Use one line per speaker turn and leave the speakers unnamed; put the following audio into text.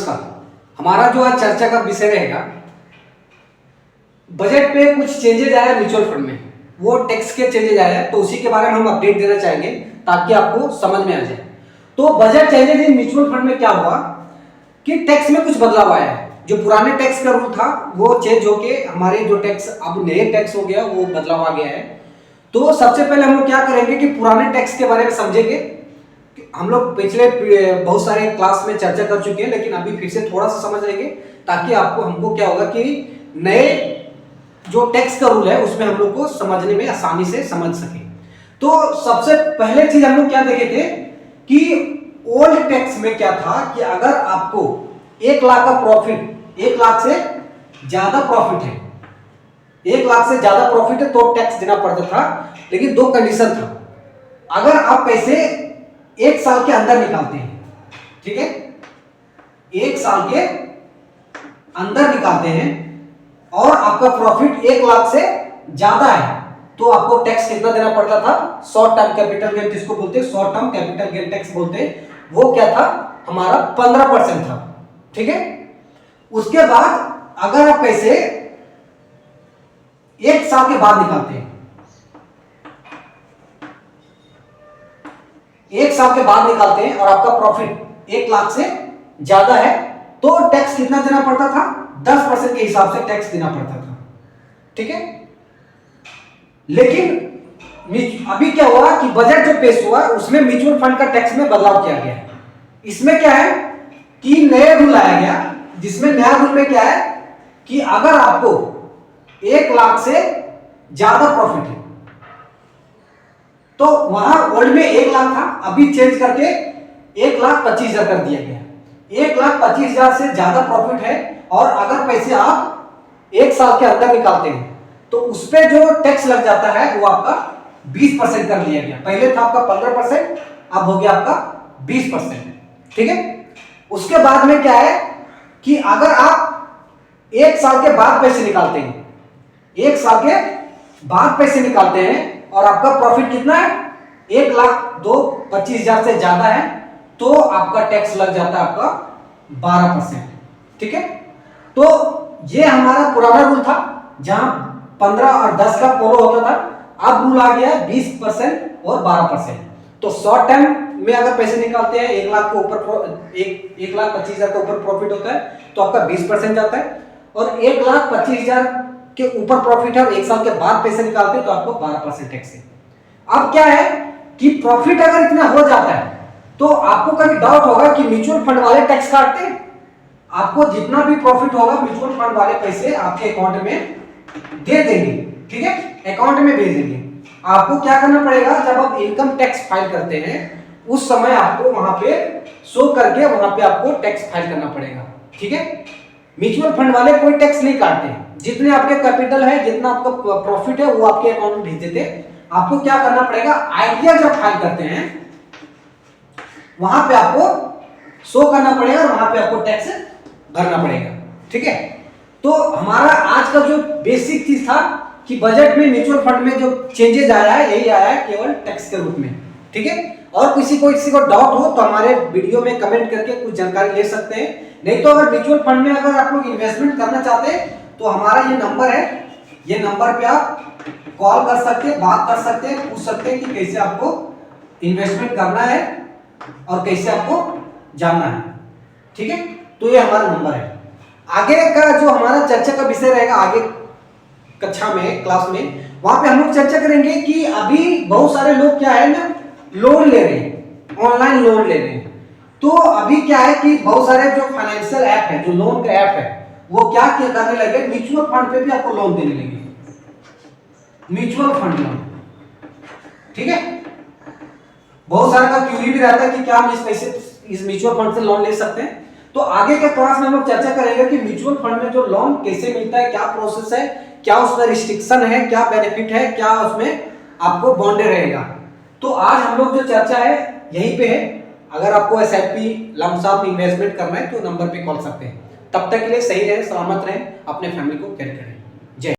नमस्कार। हमारा जो आज चर्चा का विषय रहेगा, बजट पे कुछ चेंजेज आया म्यूचुअल फंड में, वो टैक्स के चेंजेज आया है, तो उसी के बारे में हम अपडेट देना चाहेंगे ताकि आपको समझ में आ जाए। तो budget changes in mutual fund में क्या हुआ कि टैक्स में कुछ बदलाव आया है। जो पुराने टैक्स का रूल था वो चेंज होके हमारे जो टैक्स अब नए टैक्स हो गया, वो बदलाव आ गया है। तो सबसे पहले हम लोग क्या करेंगे कि पुराने टैक्स के बारे में समझेंगे। हम लोग पिछले बहुत सारे क्लास में चर्चा कर चुके हैं, लेकिन अभी फिर से थोड़ा सा समझ लेंगे ताकि आपको हमको क्या होगा कि नए जो टैक्स का रूल है उसमें हम लोग को समझने में आसानी से समझ सके। तो सबसे पहले चीज हम लोग क्या देखे थे कि ओल्ड टैक्स में क्या था कि अगर आपको 1 लाख का प्रॉफिट, 1 लाख से ज्यादा प्रॉफिट है, 1 लाख से ज्यादा प्रॉफिट है तो टैक्स देना पड़ता था। लेकिन 2 कंडीशन था। अगर आप पैसे 1 साल के अंदर निकालते हैं, ठीक है, 1 साल के अंदर निकालते हैं और आपका प्रॉफिट 1 लाख से ज्यादा है, तो आपको टैक्स कितना देना पड़ता था? शॉर्ट टर्म कैपिटल गेन, जिसको बोलते हैं short term capital gain tax बोलते हैं, वो क्या था हमारा 15% था, ठीक है। उसके बाद अगर आप पैसे 1 साल के बाद निकालते हैं, 1 साल के बाद निकालते हैं और आपका प्रॉफिट 1 लाख से ज्यादा है, तो टैक्स कितना देना पड़ता था? 10% के हिसाब से टैक्स देना पड़ता था, ठीक है। लेकिन अभी क्या हुआ कि बजट जो पेश हुआ उसमें म्यूचुअल फंड का टैक्स में बदलाव किया गया। इसमें क्या है कि नया रूल आया गया, जिसमें नया रूल में क्या है कि अगर आपको 1 लाख से ज्यादा प्रॉफिट है, तो वहां ओल्ड में 1 लाख था, अभी चेंज करके 1,25,000 कर दिया गया। 1,25,000 से ज्यादा प्रॉफिट है और अगर पैसे आप 1 साल के अंदर निकालते हैं तो उस पे जो टैक्स लग जाता है वो आपका 20% कर दिया गया। पहले था आपका 15%, अब हो गया आपका 20%, ठीक है। उसके बाद में क्या है कि अगर आप 1 साल के बाद पैसे निकालते हैं, 1 साल के बाद पैसे निकालते हैं और आपका प्रॉफिट कितना है? 1,25,000 से ज्यादा है, तो आपका टैक्स लग जाता है आपका 12%, ठीक है। तो ये हमारा पुराना रूल था जहां 15 और 10 का फॉलो होता था। अब रूल आ गया है 20% और 12%। तो शॉर्ट टर्म में अगर पैसे निकालते हैं 1 लाख के ऊपर, 1,25,000 के ऊपर प्रॉफिट होता है तो आपका 20% जाता है, और 1,25,000 के ऊपर प्रॉफिट है और 1 साल के बाद पैसे निकालते हैं तो आपको 12% टैक्स है। अब क्या है कि प्रॉफिट अगर इतना हो जाता है तो आपको कभी डाउट होगा कि म्यूचुअल फंड वाले टैक्स काटते हैं। आपको जितना भी प्रॉफिट होगा म्यूचुअल फंड वाले पैसे आपके अकाउंट में दे देंगे, ठीक है, अकाउंट में भेज देंगे। आपको क्या करना पड़ेगा, जब आप इनकम टैक्स फाइल करते हैं उस समय आपको वहां पे शो करके वहां पे आपको टैक्स फाइल करना पड़ेगा, ठीक है। म्यूचुअल फंड वाले कोई टैक्स नहीं काटते, जितने आपके कैपिटल है, जितना आपका प्रॉफिट है वो आपके अकाउंट में भेज देते हैं। आपको क्या करना पड़ेगा, आइडिया जब फाइल करते हैं वहां पे आपको शो करना पड़ेगा और वहां पे आपको टैक्स भरना पड़ेगा, ठीक है। तो हमारा आज का जो बेसिक चीज था कि बजट में म्यूचुअल फंड में जो चेंजेस आया है यही आया है केवल टैक्स के रूप में, ठीक है। और किसी को डाउट हो तो हमारे वीडियो में कमेंट करके कुछ जानकारी ले सकते हैं। नहीं तो अगर म्यूचुअल फंड में अगर आप लोग इन्वेस्टमेंट करना चाहते हैं तो हमारा ये नंबर है, ये नंबर पे आप कॉल कर सकते हैं, बात कर सकते हैं, पूछ सकते हैं कि कैसे आपको इन्वेस्टमेंट करना है और कैसे आपको जानना है, ठीक है। तो ये हमारा नंबर है। आगे का जो हमारा चर्चा का विषय रहेगा आगे कक्षा में, क्लास में, वहां पे हम लोग चर्चा करेंगे कि अभी बहुत सारे लोग क्या है ना, लोन ले रहे हैं, ऑनलाइन लोन ले रहे हैं। तो अभी क्या है कि बहुत सारे जो फाइनेंशियल ऐप है, जो लोन का ऐप है, वो क्या करने लगे, म्यूचुअल फंड पे भी आपको लोन देने लगे, म्यूचुअल फंड लोन, ठीक है। बहुत सारे का क्यूरी भी रहता है कि क्या हम इस म्यूचुअल फंड से लोन ले सकते हैं। तो आगे के क्लास में हम लोग चर्चा करेंगे कि म्यूचुअल फंड में जो लोन कैसे मिलता है, क्या प्रोसेस है, क्या उसमें रिस्ट्रिक्शन है, क्या बेनिफिट है, क्या उसमें आपको बॉन्डे रहेगा। तो आज हम लोग जो चर्चा है यहीं पे है। अगर आपको एसआईपी लंप सम इन्वेस्टमेंट करना है तो नंबर पे कॉल सकते हैं। तब तक के लिए सही रहे, सलामत रहे, अपने फैमिली को केयर करें।